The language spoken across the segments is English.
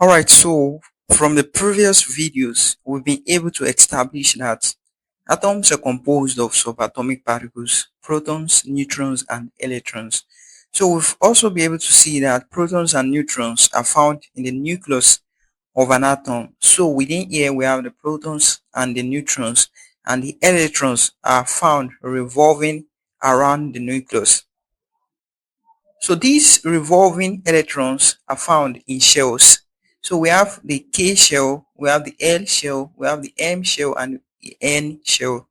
Alright, so from the previous videos, we've been able to establish that atoms are composed of subatomic particles, protons, neutrons, and electrons. So we've also been able to see that protons and neutrons are found in the nucleus of an atom. So within here, we have the protons and the neutrons, and the electrons are found revolving around the nucleus. So these revolving electrons are found in shells. So we have the K shell, we have the L shell, we have the M shell, and the N shell.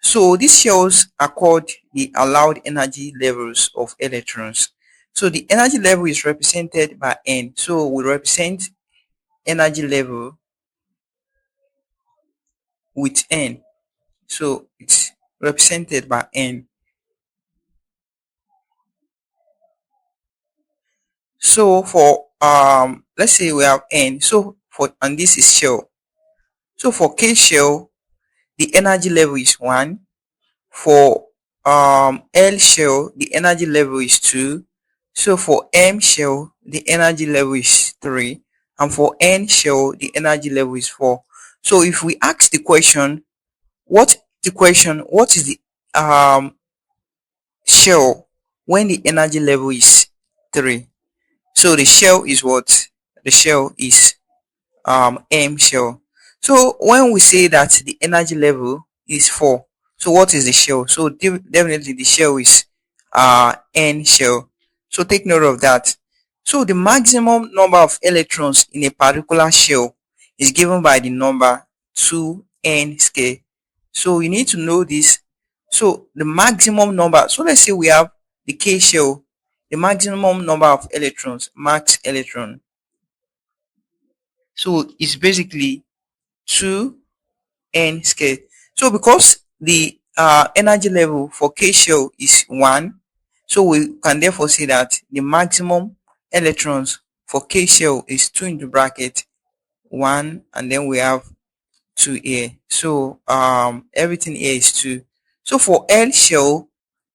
So these shells are called the allowed energy levels of electrons. So the energy level is represented by N. So we represent energy level with N. So it's represented by N. So for let's say we have N. So for and this is shell. So for K shell, the energy level is 1. For L shell, the energy level is 2. So for M shell, the energy level is 3. And for N shell, the energy level is 4. So if we ask the question, what is the shell when the energy level is 3? So the shell is what? The shell is M shell. So when we say that the energy level is 4, so what is the shell? So definitely the shell is N shell. So take note of that. So the maximum number of electrons in a particular shell is given by the number 2n scale. So you need to know this. So the maximum number, so let's say we have the K shell, the maximum number of electrons, max electron. So it's basically 2n squared. So because the energy level for K shell is 1, so we can therefore say that the maximum electrons for K shell is 2 into bracket 1, and then we have 2 here. So everything here is 2. So for L shell,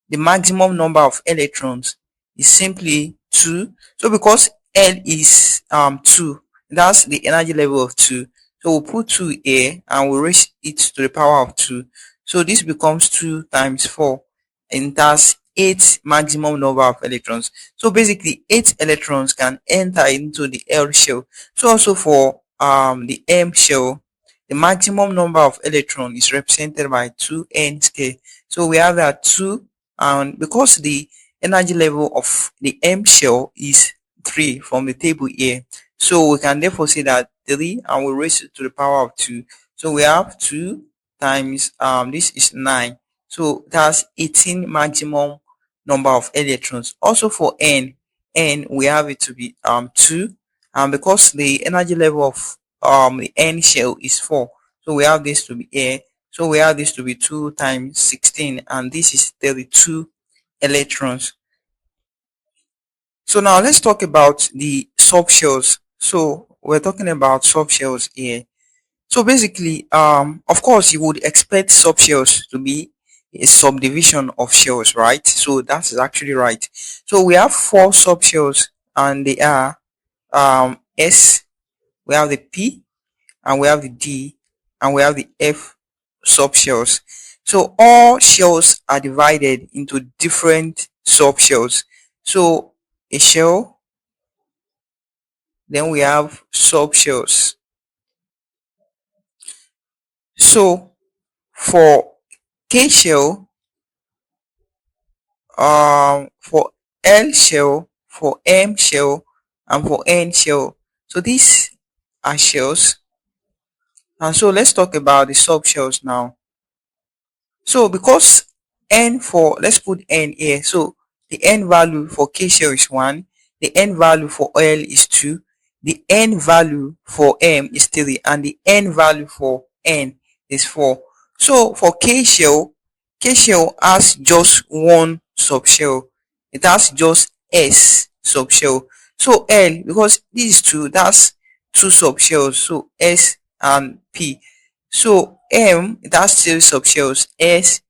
the maximum number of electrons is simply 2. So because L is 2, that's the energy level of 2. So we'll put 2 here and we'll raise it to the power of 2. So this becomes 2 times 4, and that's 8 maximum number of electrons. So basically 8 electrons can enter into the L shell. So also for the M shell, the maximum number of electrons is represented by 2n squared. So we have that 2, and because the energy level of the M shell is 3 from the table here, so we can therefore say that 3 and we raise it to the power of 2. So we have 2 times this is 9. So that's 18 maximum number of electrons. Also for N we have it to be 2, and because the energy level of the N shell is 4, so we have this to be A. So we have this to be 2 times 16, and this is 32 electrons. So now let's talk about the subshells. So we're talking about subshells here. So basically, of course, you would expect subshells to be a subdivision of shells, right? So that's actually right. So we have 4 subshells, and they are S, we have the P, and we have the D, and we have the F subshells. So all shells are divided into different subshells. So a shell, then we have subshells. So for K shell, for L shell, for M shell, and for N shell. So these are shells. And so let's talk about the subshells now. So because let's put N here. So the N value for K shell is 1, the N value for L is 2, the N value for M is 3, and the N value for N is 4. So for K shell has just one subshell. It has just S subshell. So L, because this is 2, that's 2 subshells. So S and P. So M, it has 3 subshells, S,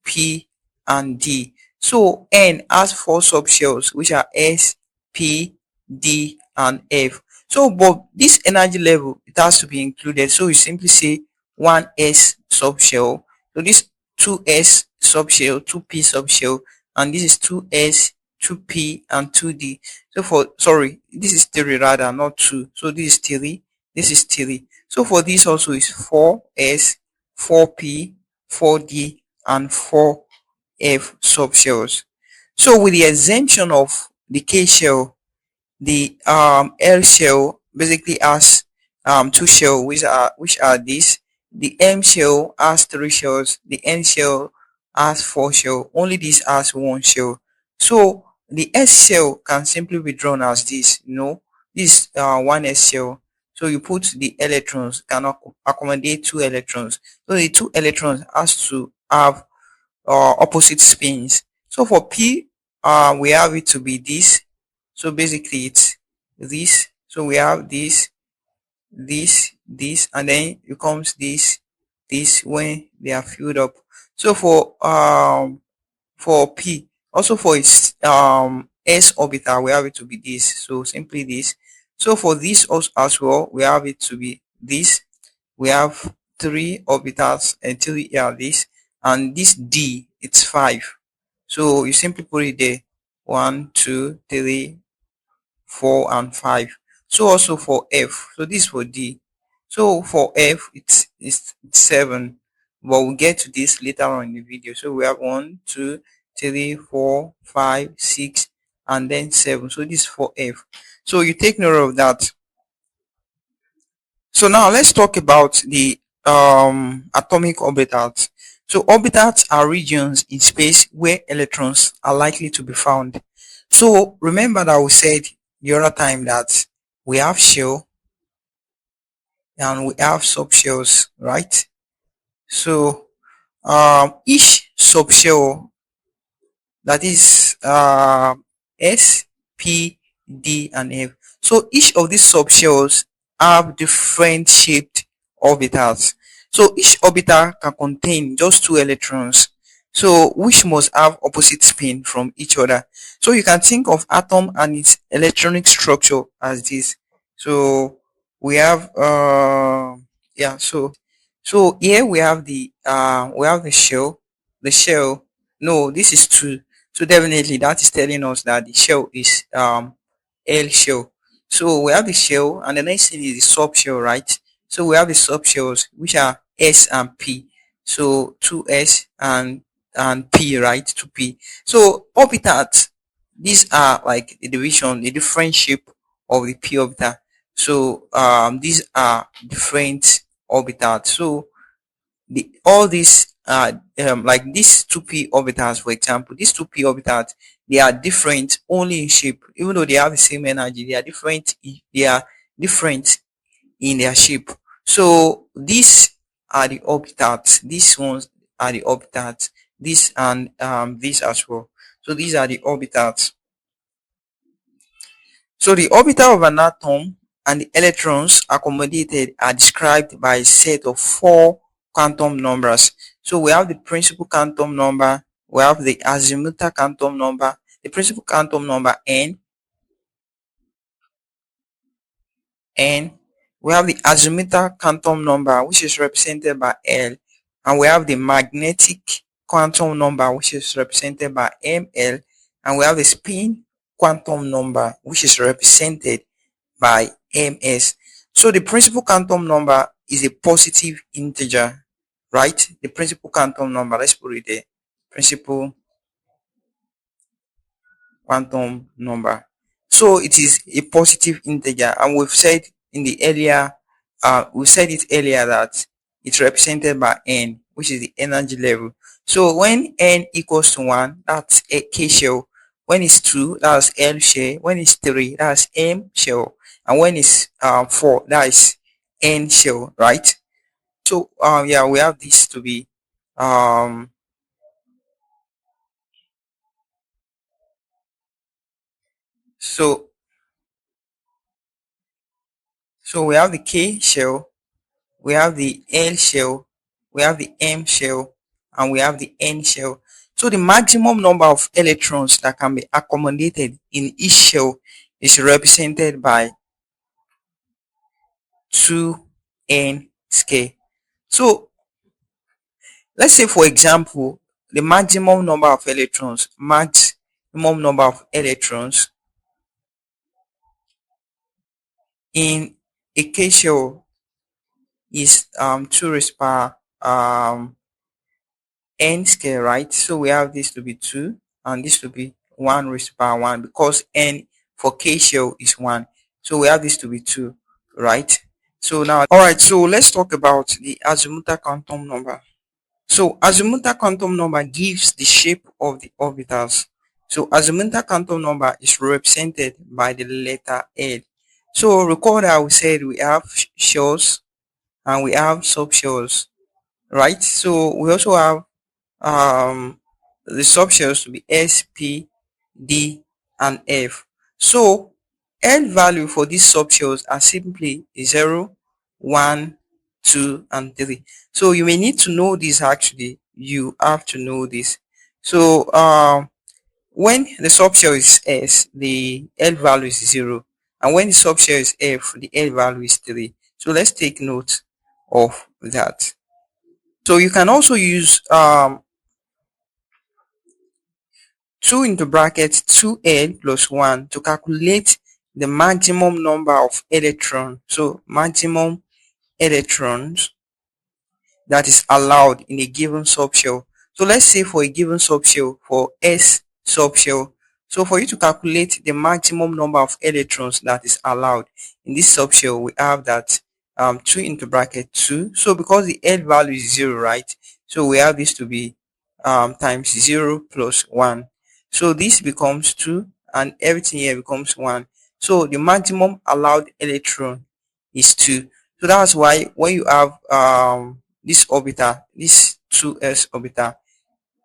P, and D. So N has 4 subshells, which are S, P, D, and F. So, but this energy level, it has to be included. So you simply say 1s subshell. So this 2s subshell, 2p subshell, and this is 2s, 2p, and 2d. So for, sorry, this is 3 rather, not 2. So this is 3, this is 3. So for this also is 4s, 4p, 4d, and 4f subshells. So with the exemption of the k shell, the L shell basically has two shells, which are these. The M shell has 3 shells. The N shell has 4 shells. Only this has 1 shell. So the S shell can simply be drawn as this. This 1s shell. So you put the electrons, can accommodate 2 electrons. So the 2 electrons has to have opposite spins. So for P, we have it to be this. So basically it's this. So we have this, and then it comes this when they are filled up. So for P, also for its s orbital, we have it to be this. So simply this. So for this also as well, we have it to be this. We have 3 orbitals until we have this, and this D, it's 5. So you simply put it there: 1, 2, 3, 4, and 5. So also for F, so this for D. So for F, it's 7, but we'll get to this later on in the video. So we have 1, 2, 3, 4, 5, 6, and then 7. So this for F. So you take note of that. So now let's talk about the atomic orbitals. So orbitals are regions in space where electrons are likely to be found. So remember that we said the other time that we have shell and we have subshells, right? So each subshell, that is S, P, D, and F. So each of these subshells have different shaped orbitals. So each orbital can contain just 2 electrons, so which must have opposite spin from each other. So you can think of atom and its electronic structure as this. So we have yeah, so here we have the shell. The shell, no, this is 2. So definitely that is telling us that the shell is L shell. So we have the shell, and the next thing is the subshell, right? So we have the subshells, which are S and P. So 2s and P, right? 2p. So orbitals, these are like the division, the different shape of the p orbital. So these are different orbitals. So all these like these 2p orbitals, for example, these 2p orbitals, they are different only in shape. Even though they have the same energy, they are different in their shape. So these are the orbitals, these ones are the orbitals, this and this as well. So these are the orbitals. So the orbital of an atom and the electrons accommodated are described by a set of 4 quantum numbers. So we have the principal quantum number, we have the azimuthal quantum number, the principal quantum number n, we have the azimuthal quantum number, which is represented by L, and we have the magnetic quantum number, which is represented by Ml, and we have the spin quantum number, which is represented by ms. So the principal quantum number is a positive integer, right? The principal quantum number, let's put it there. Principal quantum number. So it is a positive integer, and we've said in the earlier, we said it earlier that it's represented by n, which is the energy level. So when n equals to 1, that's a k shell. When it's 2, that's L shell. When it's 3, that's M shell. And when it's 4, that is N shell, right? So yeah, we have this to be um so so we have the K shell, we have the L shell, we have the M shell, and we have the N shell. So the maximum number of electrons that can be accommodated in each shell is represented by 2n square. So let's say, for example, the maximum number of electrons in a K shell is 2 raised power n square, right? So we have this to be 2 and this to be 1 raised to power 1 because n for K shell is 1. So we have this to be 2, right? So now, all right, so let's talk about the azimuthal quantum number. So azimuthal quantum number gives the shape of the orbitals. So azimuthal quantum number is represented by the letter L. So recall that we said we have shells and we have subshells, right? So we also have the subshells to be S, P, D, and F. So L value for these subshells are simply 0, 1, 2, and 3. So you may need to know this actually. You have to know this. So when the subshell is S, the L value is 0. And when the subshell is F, the L value is 3. So let's take note of that. So you can also use 2 into bracket 2n plus 1 to calculate the maximum number of electrons. So maximum electrons that is allowed in a given subshell. So let's say for a given subshell, for S subshell, so for you to calculate the maximum number of electrons that is allowed in this subshell, we have that 2 into bracket 2. So because the L value is 0, right? So we have this to be times 0 plus 1. So this becomes 2 and everything here becomes 1. So the maximum allowed electron is 2. So that's why when you have this orbital, this 2s orbital,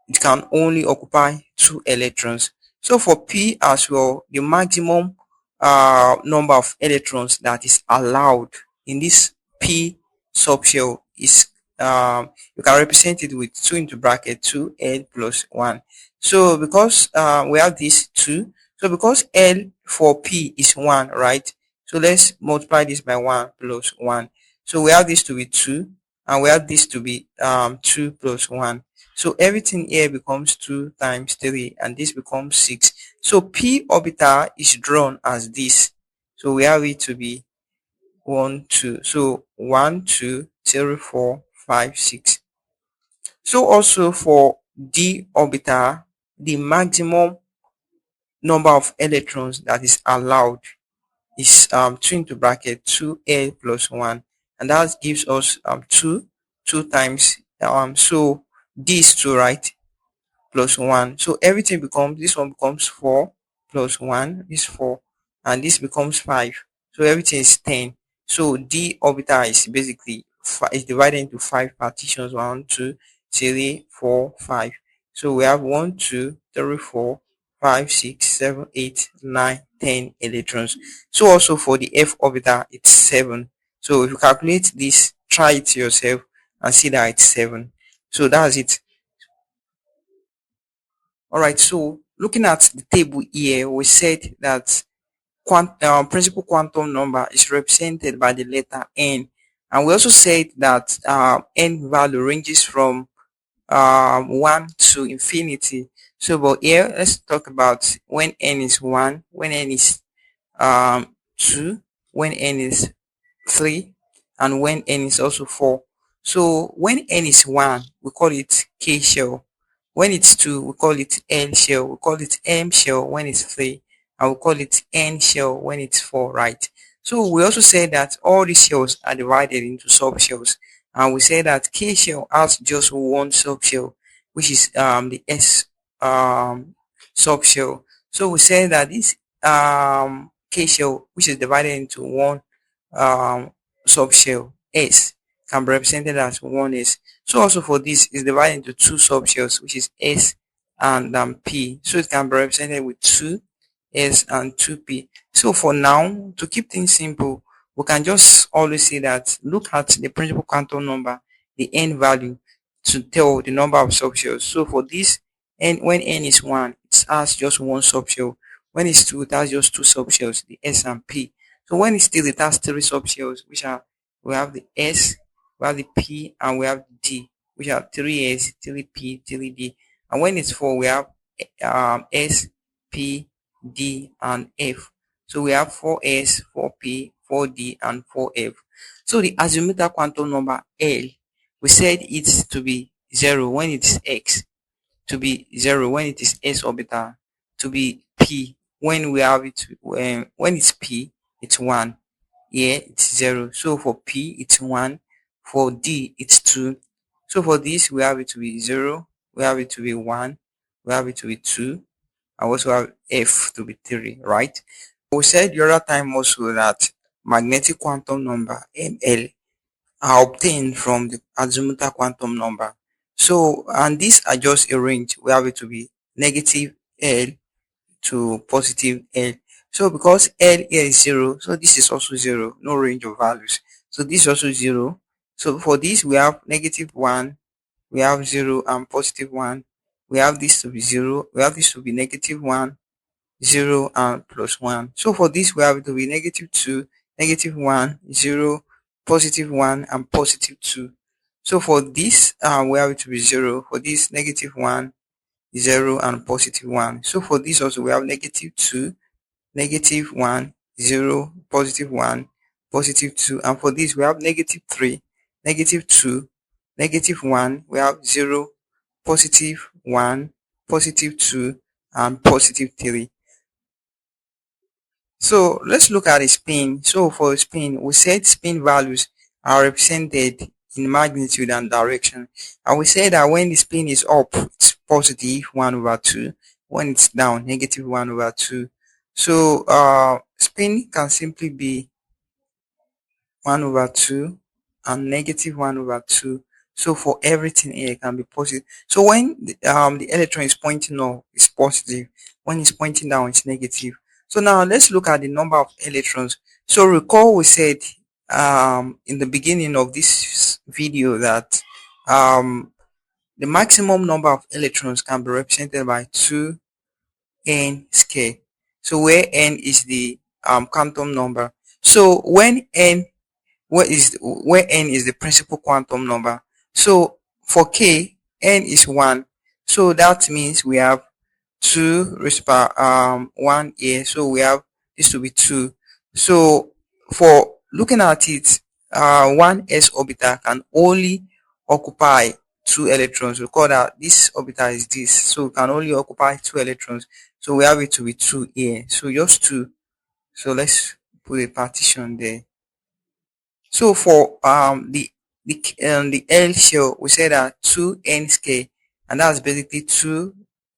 it can only occupy 2 electrons. So for P as well, the maximum number of electrons that is allowed in this P subshell is you can represent it with 2 into bracket 2L plus 1. So because we have this 2, so because L for P is 1, right? So let's multiply this by 1 plus 1. So we have this to be 2 and we have this to be 2 plus 1. So everything here becomes 2 times 3 and this becomes 6. So P orbital is drawn as this. So we have it to be 1, 2. So 1, 2, 3, 4, 5, 6. So also for D orbital, the maximum number of electrons that is allowed is 2 into bracket 2L plus 1, and that gives us 2 times so this 2, right, plus 1. So everything becomes, this one becomes 4 plus 1 is 4 and this becomes 5. So everything is 10. So D orbital is basically is divided into 5 partitions: 1, 2, 3, 4, 5. So we have 1, 2, 3, 4, 5, 6, 7, 8, 9, 10 electrons. So also for the F orbital, it's 7. So if you calculate this, try it yourself and see that it's 7. So that's it. All right, so looking at the table here, we said that principal quantum number is represented by the letter n, and we also said that n value ranges from 1 to infinity. So, but here let's talk about when n is 1, when n is 2, when n is 3, and when n is also 4. So when n is 1, we call it K shell. When it's 2, we call it L shell. We call it M shell when it's 3, and we call it N shell when it's 4, right? So we also say that all these shells are divided into subshells, and we say that K shell has just one subshell, which is the S subshell. So we say that this K shell, which is divided into one subshell S, can be represented as 1s. So also for this is divided into 2 subshells, which is S and P. So it can be represented with 2S and 2P. So for now, to keep things simple, we can just always say that look at the principal quantum number, the n value, to tell the number of subshells. So for this, n, when n is 1, it has just one subshell. When it's 2, it has just 2 subshells, the S and P. So when it's still, it has 3 subshells, which are we have the S, we have the P, and we have the D, which are 3S, 3P, 3D. And when it's 4, we have S, P, D, and F. So we have 4S, 4P, 4D, and 4F. So the azimuthal quantum number L, we said it's to be 0 when it's X, to be 0 when it is S orbital, to be P when we have it when it's P, it's 1. Here it's 0. So for P it's 1. For D it's 2. So for this we have it to be 0, we have it to be 1, we have it to be 2, and also have F to be 3, right? We said the other time also that magnetic quantum number ML are obtained from the azimuthal quantum number. So, and these are just a range. We have it to be negative L to positive L. So because L here is 0, so this is also 0, no range of values. So this is also 0. So for this we have negative 1, we have 0 and positive 1. We have this to be 0, we have this to be negative 1, 0 and plus 1. So for this we have it to be negative 2, negative 1, 0, positive 1 and positive 2. So for this we have it to be 0, for this negative 1, 0 and positive 1. So for this also we have negative 2, negative 1, 0, positive 1, positive 2, and for this we have negative 3, negative 2, negative 1, we have 0, positive 1, positive 2, and positive 3. So let's look at a spin. So for a spin, we said spin values are represented in magnitude and direction. And we said that when the spin is up, it's positive 1 over 2. When it's down, negative 1 over 2. So spin can simply be 1 over 2 and negative 1 over 2. So for everything here it can be positive. So when the electron is pointing up, it's positive. When it's pointing down, it's negative. So now let's look at the number of electrons. So recall we said in the beginning of this video that the maximum number of electrons can be represented by 2n square. So where n is the quantum number. So when n where n is the principal quantum number. So for k, n is 1. So that means we have 2 raised by 1 here. So we have this to be 2. So for looking at it, 1s orbital can only occupy 2 electrons. Recall that this orbital is this, so it can only occupy 2 electrons. So we have it to be 2 here. So just 2. So let's put a partition there. So for the L shell, we said that 2n square, and that's basically 2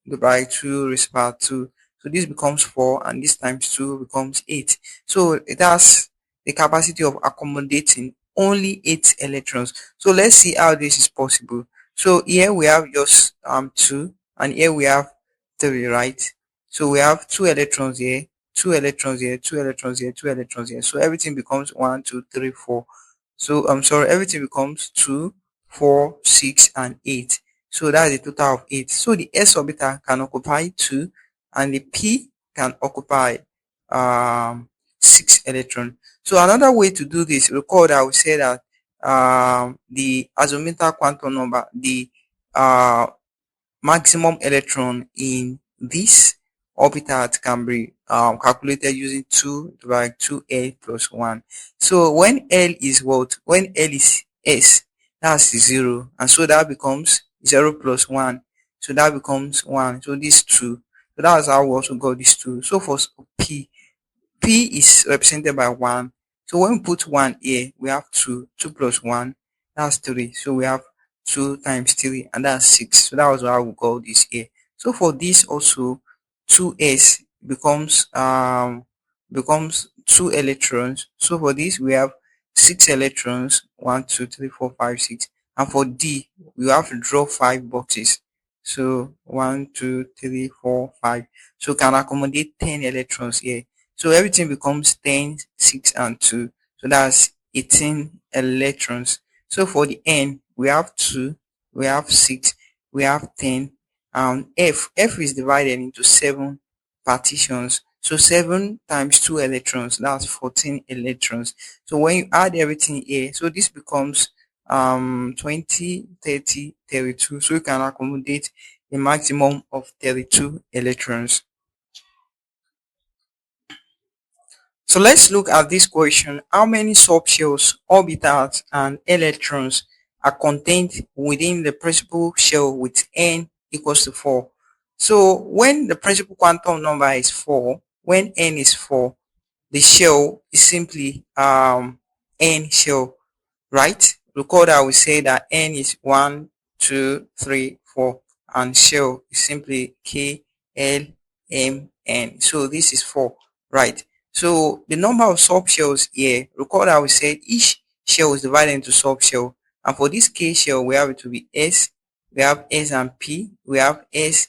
divided by 2 raised by 2. So this becomes 4, and this times 2 becomes 8. So it has the capacity of accommodating only 8 electrons. So let's see how this is possible. So here we have just 2, and here we have 3, right? So we have 2 electrons here, 2 electrons here, 2 electrons here, 2 electrons here. So everything becomes 1, 2, 3, 4. So I'm sorry, everything becomes 2, 4, 6, and 8. So that's a total of 8. So the s orbital can occupy 2, and the p can occupy 6 electrons. So another way to do this, recall that we say that the azimuthal quantum number, the uh, maximum electron in this orbital can be calculated using 2 divided by 2l plus 1. So when L is what? When L is S, that's 0. And so that becomes 0 plus 1. So that becomes 1. So this 2. So that's how we also got this 2. So for P, P is represented by 1. So when we put 1 here, we have 2. 2 plus 1, that's 3. So we have 2 times 3, and that's 6. So that was how we got this here. So for this also, 2s becomes 2 electrons. So for this we have 6 electrons, 1, 2, 3, 4, 5, 6. And for D, we have to draw 5 boxes. So 1, 2, 3, 4, 5. So can accommodate 10 electrons here. So everything becomes 10, 6, and 2. So that's 18 electrons. So for the N, we have 2, we have 6, we have 10. F is divided into 7 partitions. So 7 times 2 electrons, that's 14 electrons. So when you add everything here, so this becomes 20, 30, 32. So you can accommodate a maximum of 32 electrons. So let's look at this question. How many subshells, orbitals, and electrons are contained within the principal shell with n equals to 4? So when the principal quantum number is 4, when n is 4, the shell is simply n shell, right? Recall that we say that n is 1, 2, 3, 4, and shell is simply k, l, m, n. So this is 4, right? So the number of subshells here, recall that we said each shell is divided into subshell, and for this k shell we have it to be s, we have s and p, we have s,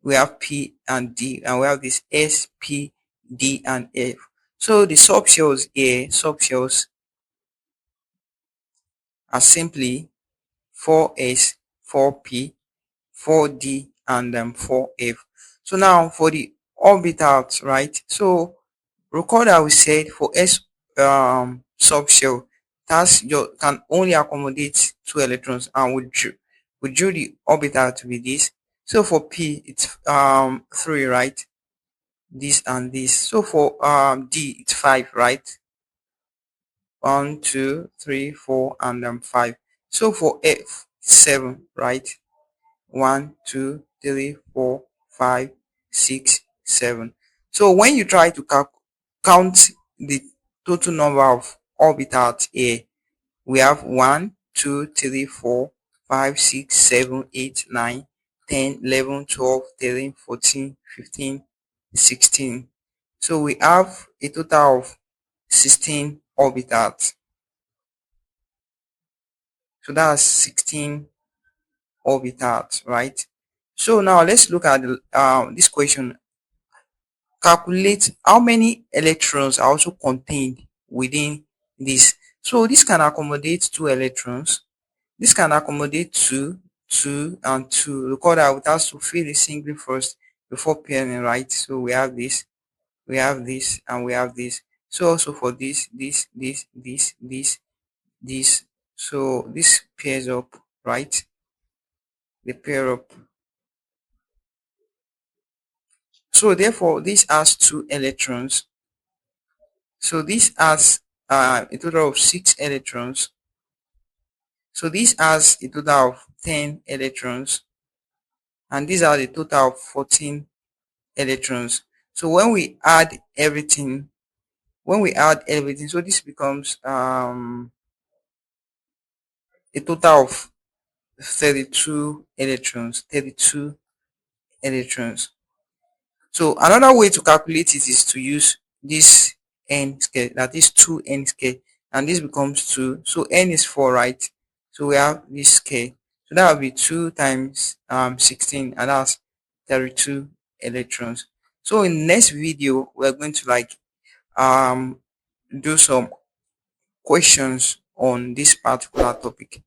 we have p and d, and we have this s, p, d, and f. So the subshells here, subshells are simply 4s, 4p, 4d, and 4f. So now for the orbitals, right? So recall that we said for s subshell, that's your can only accommodate 2 electrons, and we drew the orbital to be this. So for p, it's 3, right? This and this. So for d, it's 5, right? 1, 2, 3, 4, and 5. So for f, 7, right? 1, 2, 3, 4, 5, 6, 7. So when you try to count the total number of orbitals here, we have 1, 2, 3, 4, 5, 6, 7, 8, 9, 10, 11, 12, 13, 14, 15, 16. So we have a total of 16 orbitals. So that's 16 orbitals, right? So now let's look at this question. Calculate how many electrons are also contained within this. So this can accommodate 2 electrons. This can accommodate 2, 2, and 2. Recall that we have to fill the single first before pairing, right? So we have this, and we have this. So also for this, this. So this pairs up, right? They pair up. So therefore, this has 2 electrons. So this has a total of 6 electrons. So this has a total of 10 electrons. And these are the total of 14 electrons. So when we add everything, so this becomes a total of 32 electrons. 32 electrons. So another way to calculate it is to use this n square, that is 2n square, and this becomes 2. So n is 4, right? So we have this square. So that will be 2 times 16, and that's 32 electrons. So in the next video, we're going to do some questions on this particular topic.